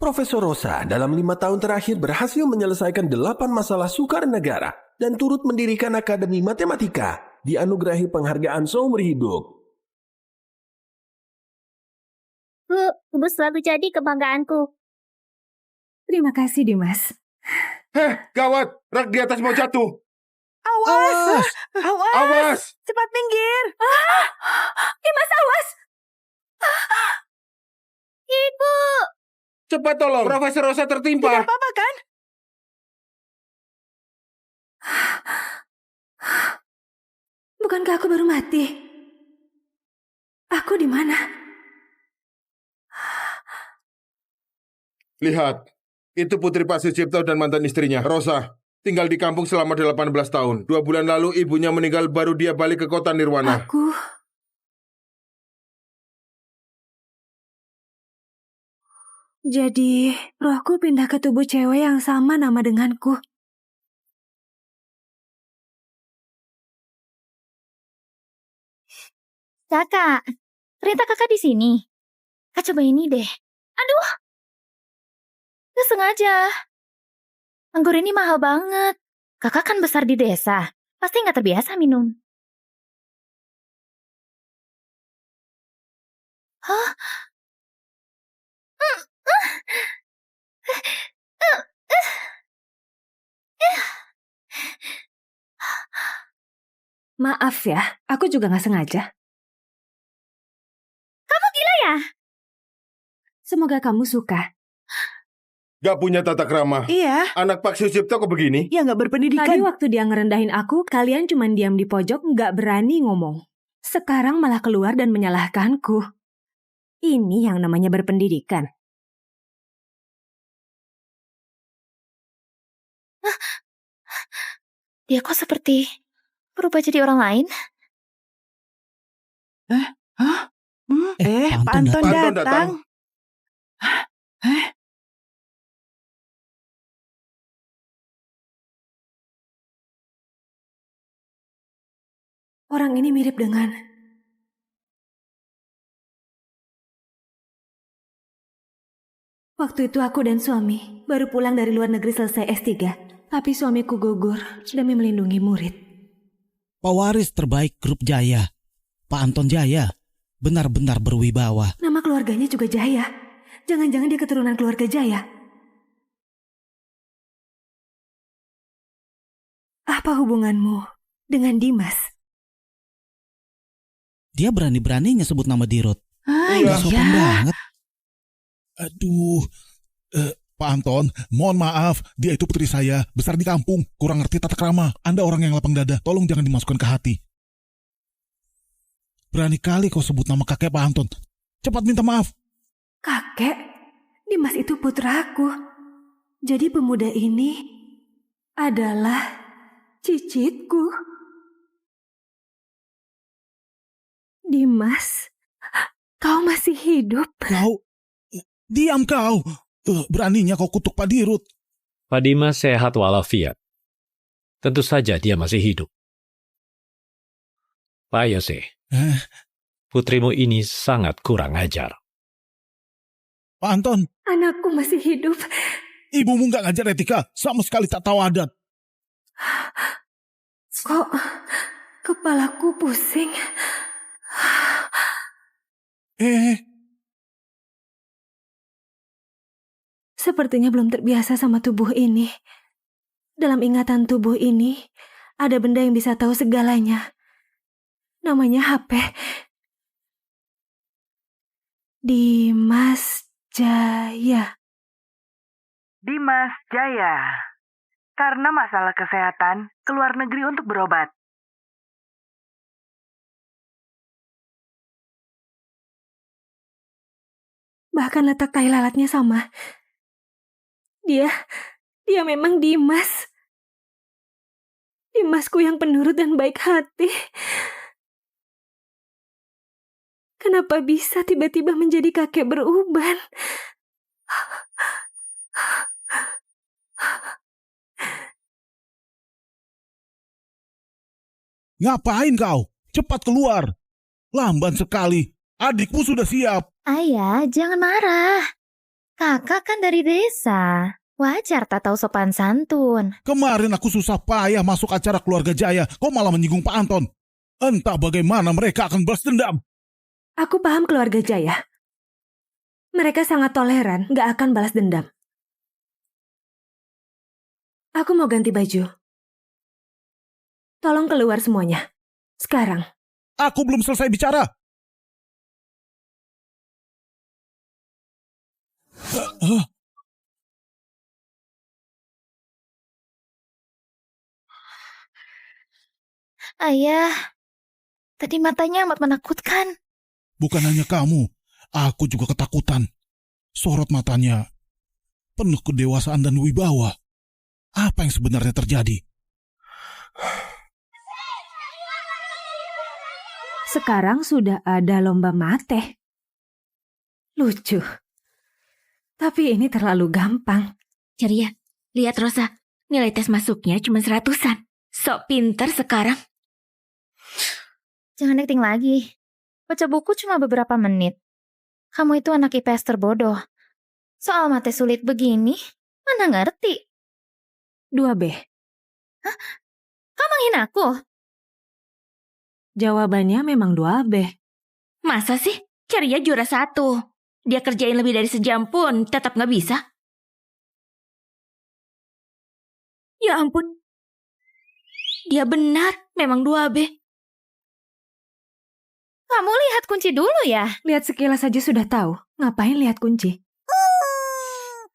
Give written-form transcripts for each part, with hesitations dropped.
Profesor Rosa dalam 5 tahun terakhir berhasil menyelesaikan 8 masalah sukar negara dan turut mendirikan Akademi Matematika, dianugerahi penghargaan seumur hidup. Bu, Ibu selalu jadi kebanggaanku. Terima kasih, Dimas. Gawat! Rak di atas mau jatuh! Awas! Awas! Cepat minggir! Dimas, awas! Ibu! Cepat tolong! Profesor Rosa tertimpa! Tidak apa-apa kan? Bukankah aku baru mati? Aku di mana? Lihat, itu putri Pak Sucipto dan mantan istrinya, Rosa. Tinggal di kampung selama 18 tahun. 2 bulan lalu ibunya meninggal, baru dia balik ke kota Nirwana. Jadi, rohku pindah ke tubuh cewek yang sama nama denganku. Kakak, ternyata kakak di sini. Kak, coba ini deh. Aduh! Gak sengaja. Anggur ini mahal banget. Kakak kan besar di desa. Pasti gak terbiasa minum. Hah? Maaf ya, aku juga gak sengaja. Kamu gila ya? Semoga kamu suka. Gak punya tata krama. Iya. Anak Pak Sucipto kok begini? Ya gak berpendidikan. Tadi waktu dia ngerendahin aku, kalian cuma diam di pojok gak berani ngomong. Sekarang malah keluar dan menyalahkanku. Ini yang namanya berpendidikan. Dia kok seperti berubah jadi orang lain? Pak Anton datang. Orang ini mirip dengan... Waktu itu aku dan suami baru pulang dari luar negeri selesai S3. Tapi suamiku gugur demi melindungi murid. Pewaris terbaik grup Jaya, Pak Anton Jaya, benar-benar berwibawa. Nama keluarganya juga Jaya. Jangan-jangan dia keturunan keluarga Jaya. Apa hubunganmu dengan Dimas? Dia berani-beraninya sebut nama Dirut. Iya. Gak sopan banget. Aduh, Pak Anton, mohon maaf, dia itu putri saya, besar di kampung, kurang ngerti tata krama. Anda orang yang lapang dada, tolong jangan dimasukkan ke hati. Berani kali kau sebut nama kakek Pak Anton. Cepat minta maaf. Kakek? Dimas itu putraku. Jadi pemuda ini adalah cicitku. Dimas, kau masih hidup? Kau, diam kau. Beraninya kau kutuk Pak Dirut. Pak Dimas sehat walafiat. Tentu saja dia masih hidup. Pak Yose, putrimu ini sangat kurang ajar. Pak Anton. Anakku masih hidup. Ibumu gak ngajar etika, sama sekali tak tahu adat. Kok kepalaku pusing? Sepertinya belum terbiasa sama tubuh ini. Dalam ingatan tubuh ini, ada benda yang bisa tahu segalanya. Namanya HP. Dimas Jaya. Dimas Jaya. Karena masalah kesehatan, keluar negeri untuk berobat. Bahkan letak tai lalatnya sama. Dia memang Dimas. Dimasku yang penurut dan baik hati. Kenapa bisa tiba-tiba menjadi kakek beruban? Ngapain kau? Cepat keluar. Lamban sekali. Adikmu sudah siap. Ayah, jangan marah. Kakak kan dari desa. Wajar tak tahu sopan santun. Kemarin aku susah payah masuk acara keluarga Jaya, kau malah menyinggung Pak Anton. Entah bagaimana mereka akan balas dendam. Aku paham keluarga Jaya. Mereka sangat toleran, gak akan balas dendam. Aku mau ganti baju. Tolong keluar semuanya. Sekarang. Aku belum selesai bicara. Ayah, tadi matanya amat menakutkan. Bukan hanya kamu, aku juga ketakutan. Sorot matanya penuh kedewasaan dan wibawa. Apa yang sebenarnya terjadi? Sekarang sudah ada lomba mate. Lucu. Tapi ini terlalu gampang. Ceria, lihat Rosa. Nilai tes masuknya cuma 100-an. Sok pinter sekarang. Jangan acting lagi. Baca buku cuma beberapa menit. Kamu itu anak IPS terbodoh. Soal mate sulit begini, mana ngerti? 2B. Hah? Kamu menghina aku? Jawabannya memang 2B. Masa sih? Ceria juara 1. Dia kerjain lebih dari sejam pun tetap nggak bisa. Ya ampun. Dia benar, memang 2B. Kamu lihat kunci dulu ya? Lihat sekilas saja sudah tahu. Ngapain lihat kunci?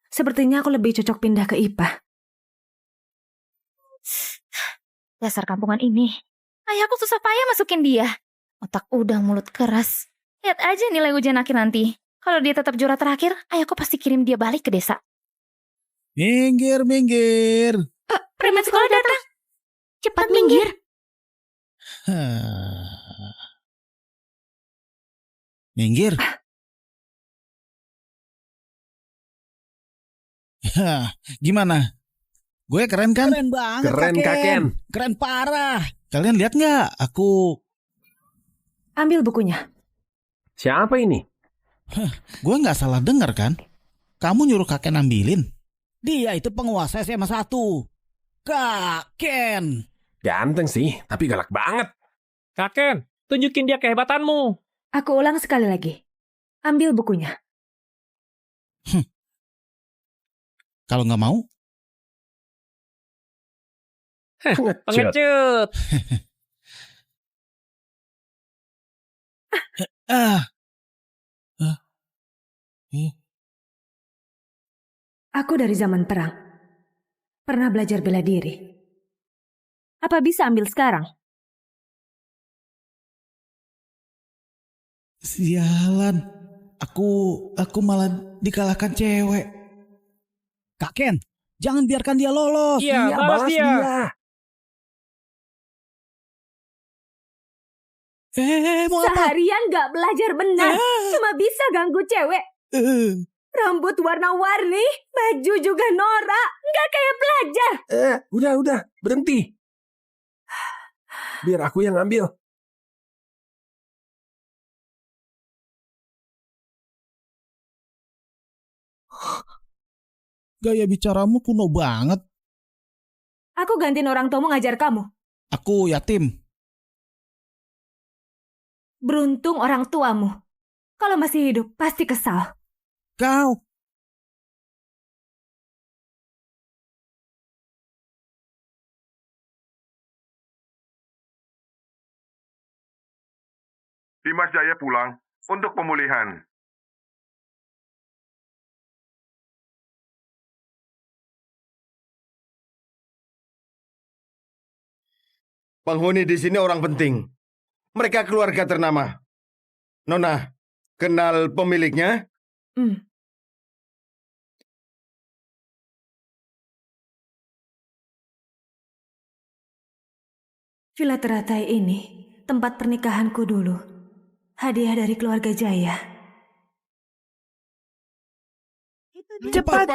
Sepertinya aku lebih cocok pindah ke IPA. Dasar kampungan ini. Ayahku susah payah masukin dia. Otak udang, mulut keras. Lihat aja nilai ujian akhir nanti. Kalau dia tetap juara terakhir, ayahku pasti kirim dia balik ke desa. Minggir, minggir. Preman sekolah datang. Cepat minggir. Minggir. Gimana? Gue keren kan? Keren banget, Keren, Kaken. Keren parah. Kalian lihat nggak? Aku... Ambil bukunya. Siapa ini? Gue nggak salah dengar kan? Kamu nyuruh kakek ambilin? Dia itu penguasa SMA 1. Kak Ken. Ganteng sih, tapi galak banget. Kaken, tunjukin dia kehebatanmu. Aku ulang sekali lagi. Ambil bukunya. Kalau nggak mau, Pengecut. Aku dari zaman perang. Pernah belajar bela diri. Apa bisa ambil sekarang? sialan. Aku malah dikalahkan cewek. Kak Ken, jangan biarkan dia lolos. Iya, balas dia. Mau apa? Seharian gak belajar benar. Cuma bisa ganggu cewek. Rambut warna-warni, baju juga norak. Gak kayak pelajar. Udah, berhenti. Biar aku yang ambil. Gaya bicaramu kuno banget. Aku gantiin orang tuamu ngajar kamu. Aku yatim. Beruntung orang tuamu. Kalau masih hidup, pasti kesal. Kau. Dimas Jaya pulang untuk pemulihan. Penghuni di sini orang penting. Mereka keluarga ternama. Nona, kenal pemiliknya? Villa Teratai ini tempat pernikahanku dulu. Hadiah dari keluarga Jaya. Itu Cepat,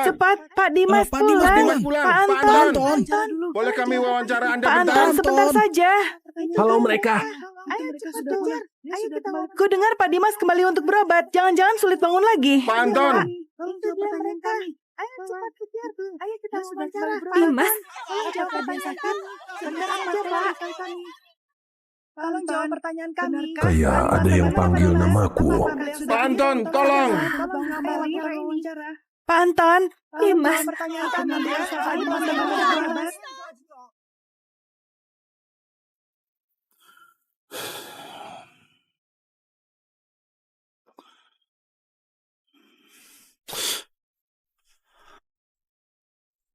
Pak Dimas Pak Dimas pulang. pulang. Pak Pak Anton. Anton. Boleh kami wawancara Anda Pak bentar? Anton, sebentar saja. Halo mereka. Ayo cepat kejar. Ayo kita wawancara. Ku dengar Pak Dimas kembali untuk berobat. Jangan-jangan sulit bangun lagi. Pak Anton. Itu dia mereka. Ayo cepat kejar. Ayo kita wawancara. Dimas, Tolong jawab pertanyaan kami. Sebentar aja, Pak. Tolong jawab pertanyaan kami. Kayak ada yang panggil namaku. Pak Anton, tolong. Pak Anton. Dimas. Pertanyaan kami. Pak Dimas berobat.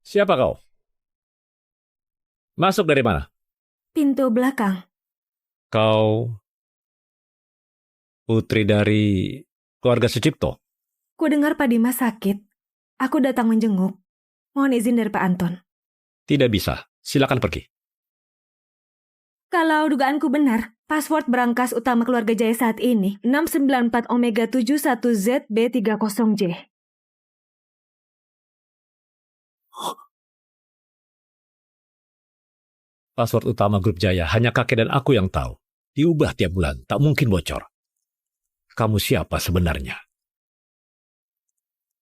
Siapa kau? Masuk dari mana? pintu belakang. Kau putri dari keluarga Sucipto? Ku dengar Pak Dimas sakit. Aku datang menjenguk. Mohon izin dari Pak Anton. Tidak bisa. Silakan pergi. Kalau dugaanku benar, password berangkas utama keluarga Jaya saat ini 694 Omega 71 ZB30J. Password utama grup Jaya hanya kakek dan aku yang tahu. Diubah tiap bulan, tak mungkin bocor. Kamu siapa sebenarnya?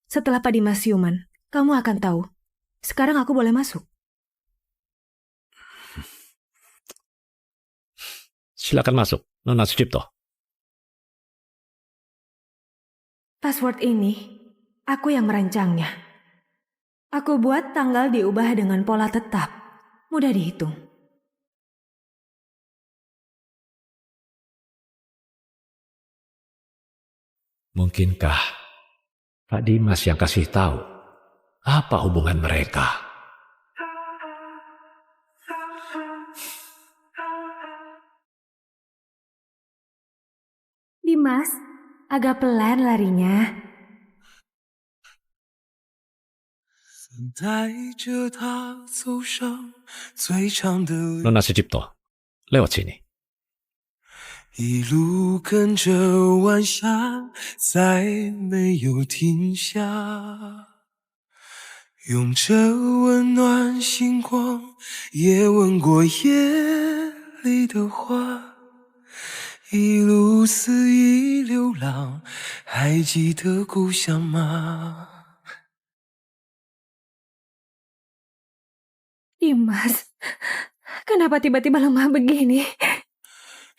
Setelah Pak Dimas siuman, kamu akan tahu. Sekarang aku boleh masuk. Silakan masuk, Nona Sucipto. Password ini, aku yang merancangnya. Aku buat tanggal diubah dengan pola tetap. Mudah dihitung. Mungkinkah Pak Dimas yang kasih tahu apa hubungan mereka? Dimas, agak pelan larinya. Nona Sucipto, lewat sini. 一路跟着晚霞，再没有停下，用着温暖星光，也吻过夜里的花，一路肆意流浪，还记得故乡吗？ Dimas, kenapa tiba-tiba lemah begini?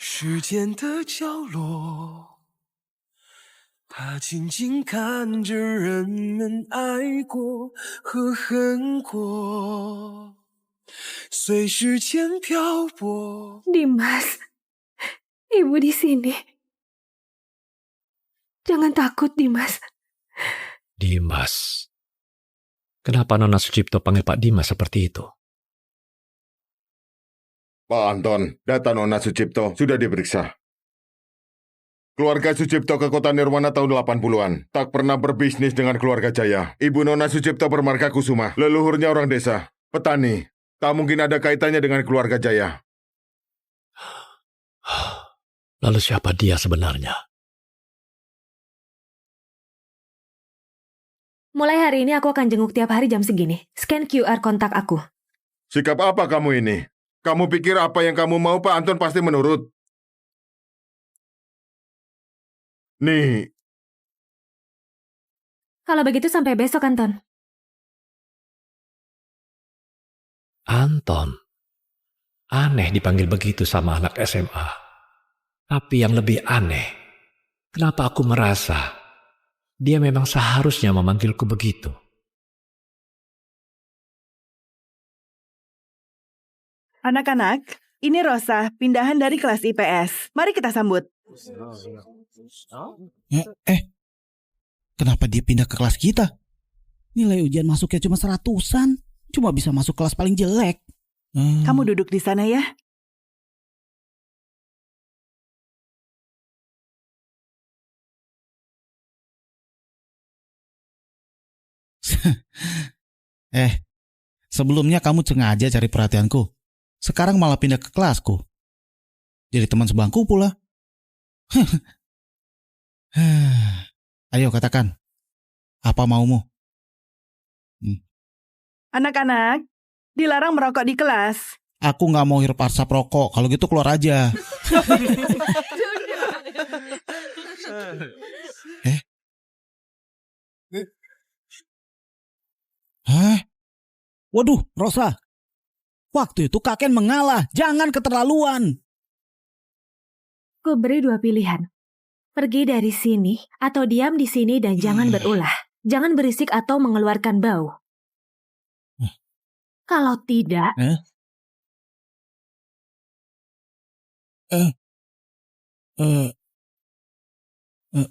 时间的角落，它静静看着人们爱过和恨过，随时间漂泊。 Dimas, ibu di sini. Jangan takut, Dimas. Dimas. Kenapa Nona Sucipto panggil Pak Dimas seperti itu? Pak Anton, data Nona Sucipto sudah diperiksa. Keluarga Sucipto ke kota Nirwana tahun 80-an. Tak pernah berbisnis dengan keluarga Jaya. Ibu Nona Sucipto bermarga Kusuma. Leluhurnya orang desa. Petani. Tak mungkin ada kaitannya dengan keluarga Jaya. Lalu siapa dia sebenarnya? Mulai hari ini aku akan jenguk tiap hari jam segini. Scan QR kontak aku. Sikap apa kamu ini? Kamu pikir apa yang kamu mau Pak Anton pasti menurut? Nih. Kalau begitu sampai besok, Anton. Anton. Aneh dipanggil begitu sama anak SMA. Tapi yang lebih aneh, kenapa aku merasa dia memang seharusnya memanggilku begitu? Anak-anak, ini Rosa, pindahan dari kelas IPS. Mari kita sambut. Kenapa dia pindah ke kelas kita? Nilai ujian masuknya cuma 100-an. Cuma bisa masuk kelas paling jelek. Kamu duduk di sana ya. Sebelumnya kamu sengaja cari perhatianku. Sekarang malah pindah ke kelasku. Jadi teman sebangku pula. Ayo katakan, apa maumu? Anak-anak, dilarang merokok di kelas. Aku nggak mau hirup asap rokok. Kalau gitu keluar aja. Hah? Waduh, Rosa. Waktu itu Kaken mengalah. Jangan keterlaluan. Ku beri 2 pilihan. Pergi dari sini atau diam di sini dan jangan berulah. Jangan berisik atau mengeluarkan bau. Kalau tidak,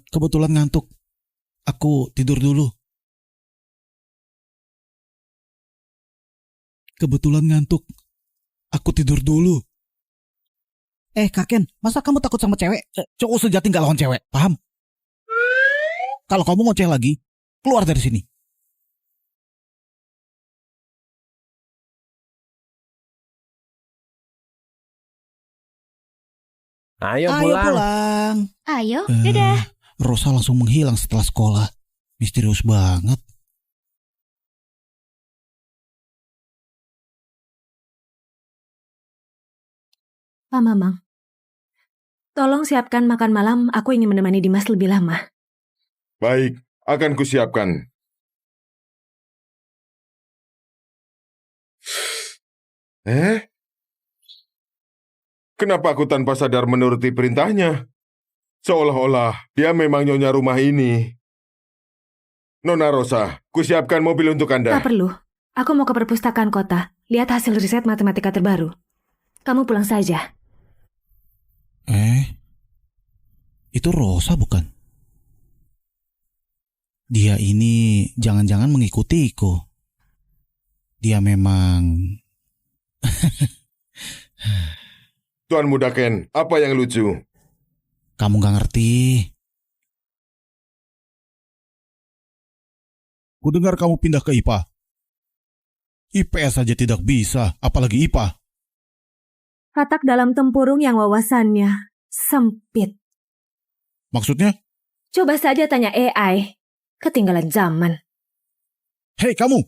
Kebetulan ngantuk. Aku tidur dulu. Kaken, masa kamu takut sama cewek? Cowok sejati nggak lawan cewek, paham? Kalau kamu ngoceh lagi, keluar dari sini. Ayo Ayo pulang. pulang. Ayo, dadah. Rosa langsung menghilang setelah sekolah. Misterius banget. Pak Mamang, tolong siapkan makan malam. Aku ingin menemani Dimas lebih lama. Baik, akan kusiapkan. Kenapa aku tanpa sadar menuruti perintahnya? Seolah-olah dia memang nyonya rumah ini. Nona Rosa, kusiapkan mobil untuk Anda. Tak perlu. Aku mau ke perpustakaan kota. Lihat hasil riset matematika terbaru. Kamu pulang saja. Itu Rosa bukan? Dia ini jangan-jangan mengikutiku. Dia memang... Tuan Muda Ken, apa yang lucu? Kamu gak ngerti. Kudengar kamu pindah ke IPA. IPS saja tidak bisa, apalagi IPA. Katak dalam tempurung yang wawasannya sempit. Maksudnya? Coba saja tanya AI. Ketinggalan zaman. Hei kamu!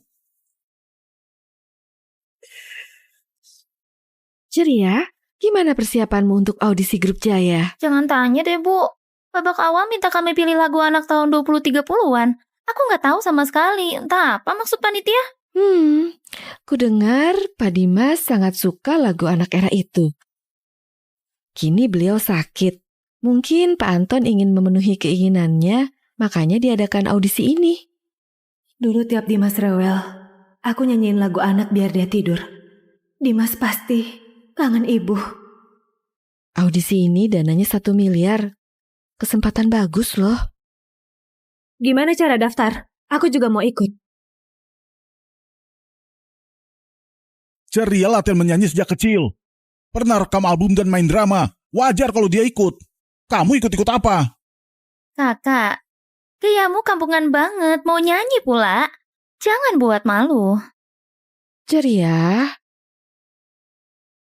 Ceria, gimana persiapanmu untuk audisi grup Jaya? Jangan tanya deh, Bu. Babak awal minta kami pilih lagu anak tahun 20-30-an. Aku nggak tahu sama sekali. Entah apa maksud panitia. Ku dengar Pak Dimas sangat suka lagu anak era itu. Kini beliau sakit. Mungkin Pak Anton ingin memenuhi keinginannya, makanya diadakan audisi ini. Dulu tiap Dimas rewel, aku nyanyiin lagu anak biar dia tidur. Dimas pasti kangen ibu. Audisi ini dananya 1 miliar. Kesempatan bagus loh. Gimana cara daftar? Aku juga mau ikut. Ceria latihan menyanyi sejak kecil. Pernah rekam album dan main drama. Wajar kalau dia ikut. Kamu ikut-ikut apa? Kakak, gayamu kampungan banget. Mau nyanyi pula. Jangan buat malu. Ceria,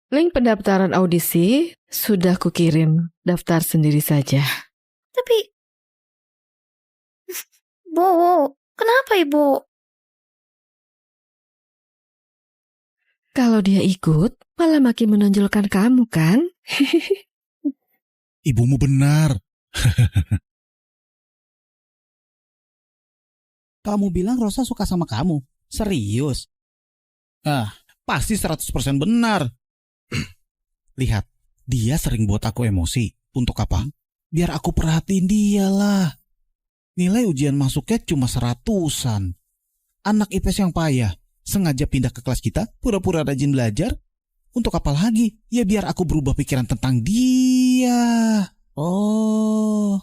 link pendaftaran audisi sudah kukirim. Daftar sendiri saja. Tapi... Bu, kenapa Ibu? Kalau dia ikut, malah makin menonjolkan kamu kan? Ibumu benar. Kamu bilang Rosa suka sama kamu? Serius? Pasti 100% benar. Lihat, dia sering buat aku emosi. Untuk apa? Biar aku perhatiin dia lah. Nilai ujian masuknya cuma 100-an. Anak IPS yang payah. Sengaja pindah ke kelas kita, pura-pura rajin belajar. Untuk apa lagi? Ya biar aku berubah pikiran tentang dia. Oh,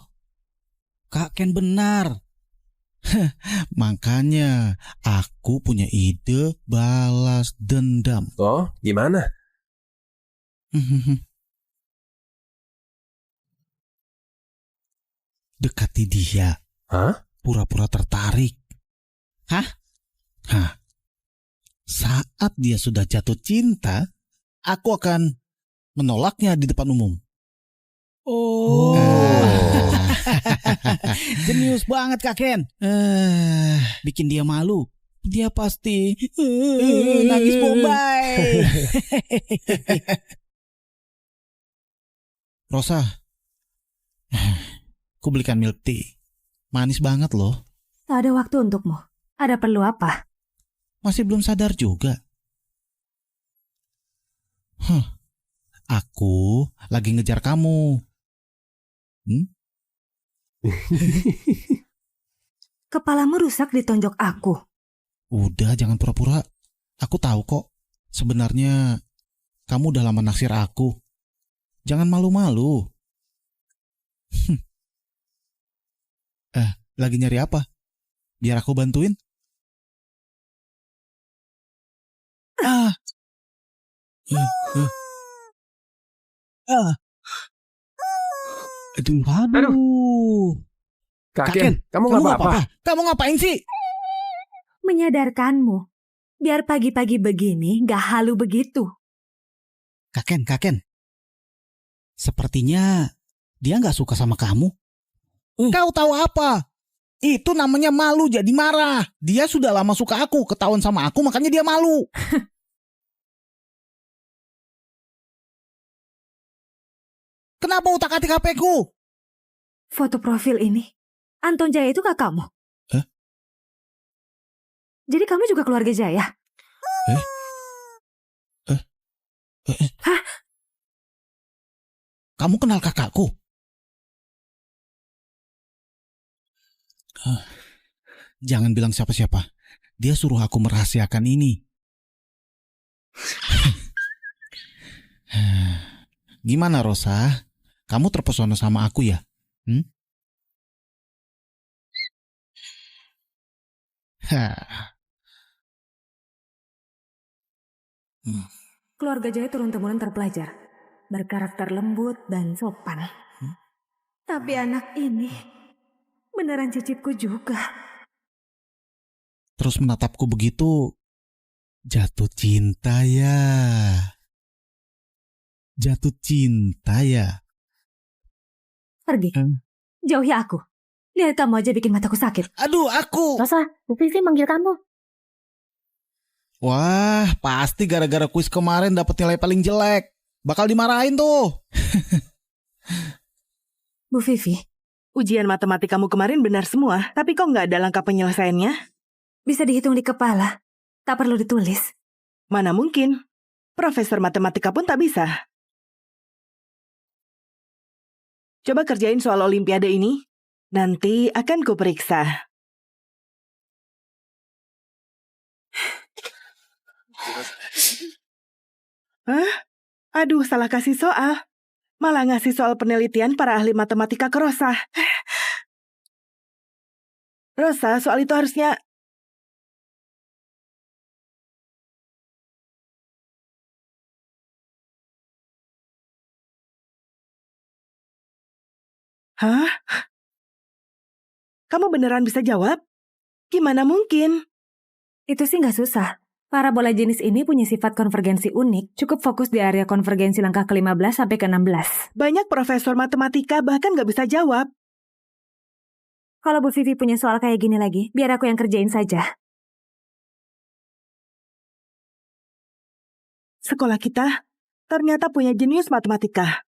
Kak Ken benar. Makanya aku punya ide balas dendam. Oh, gimana? Dekati dia. Hah? Pura-pura tertarik. Hah? Saat dia sudah jatuh cinta, aku akan menolaknya di depan umum. Oh. Jenius banget Kak Ken. Bikin dia malu. Dia pasti nangis bombay. Rosa, aku belikan milk tea. Manis banget loh. Tak ada waktu untukmu. Ada perlu apa? Masih belum sadar juga. Aku lagi ngejar kamu. Kepalamu rusak ditonjok aku. Udah, jangan pura-pura. Aku tahu kok. Sebenarnya kamu udah lama naksir aku. Jangan malu-malu. Lagi nyari apa? Biar aku bantuin. Aduh. Kakek, kamu nggak apa-apa? Kamu ngapain sih? Menyadarkanmu. Biar pagi-pagi begini gak halu begitu. Kaken. Sepertinya dia nggak suka sama kamu. Kau tahu apa? Itu namanya malu jadi marah. Dia sudah lama suka aku, ketahuan sama aku, makanya dia malu. Kenapa utak-atik HP-ku? Foto profil ini. Anton Jaya itu kakakmu? Jadi kamu juga keluarga Jaya? Hah? Kamu kenal kakakku? Jangan bilang siapa-siapa. Dia suruh aku merahasiakan ini. Gimana Rosa? Kamu terpesona sama aku ya? Keluarga Jaya turun-temurun terpelajar. Berkarakter lembut dan sopan. Tapi anak ini beneran cicitku juga. Terus menatapku begitu, jatuh cinta ya. Jatuh cinta ya. Pergi. Jauhi aku. Lihat kamu aja bikin mataku sakit. Aduh, aku. Rosa, Bu Vivi manggil kamu. Wah, pasti gara-gara kuis kemarin dapat nilai paling jelek. Bakal dimarahin tuh. Bu Vivi, Ujian matematikamu kemarin benar semua, tapi kok nggak ada langkah penyelesaiannya? bisa dihitung di kepala. Tak perlu ditulis. Mana mungkin. Profesor matematika pun tak bisa. Coba kerjain soal olimpiade ini. Nanti akan kuperiksa. Hah? Aduh, salah kasih soal. Malah ngasih soal penelitian para ahli matematika ke Rosa. Rosa, soal itu harusnya... Hah? Kamu beneran bisa jawab? Gimana mungkin? Itu sih nggak susah. Parabola jenis ini punya sifat konvergensi unik, cukup fokus di area konvergensi langkah ke-15 sampai ke-16. Banyak profesor matematika bahkan nggak bisa jawab. Kalau Bu Vivi punya soal kayak gini lagi, biar aku yang kerjain saja. Sekolah kita ternyata punya jenius matematika.